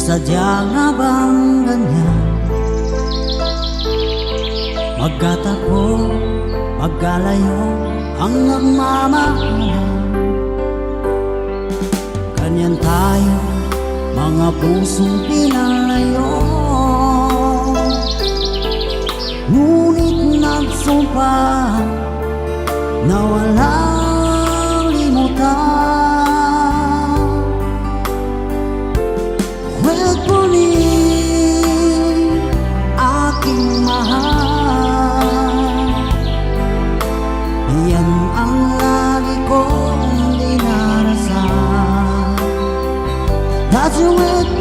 sadya nga bang ganyan? Magkatagpo, magkalayo ang nagmamahalan. Ganyan tayo, mga pusong pinalayo. Ngunit nagsumpa na walang limutan. Huwag punin aking mahal, yan ang lagi kong dinarasal. That's the way it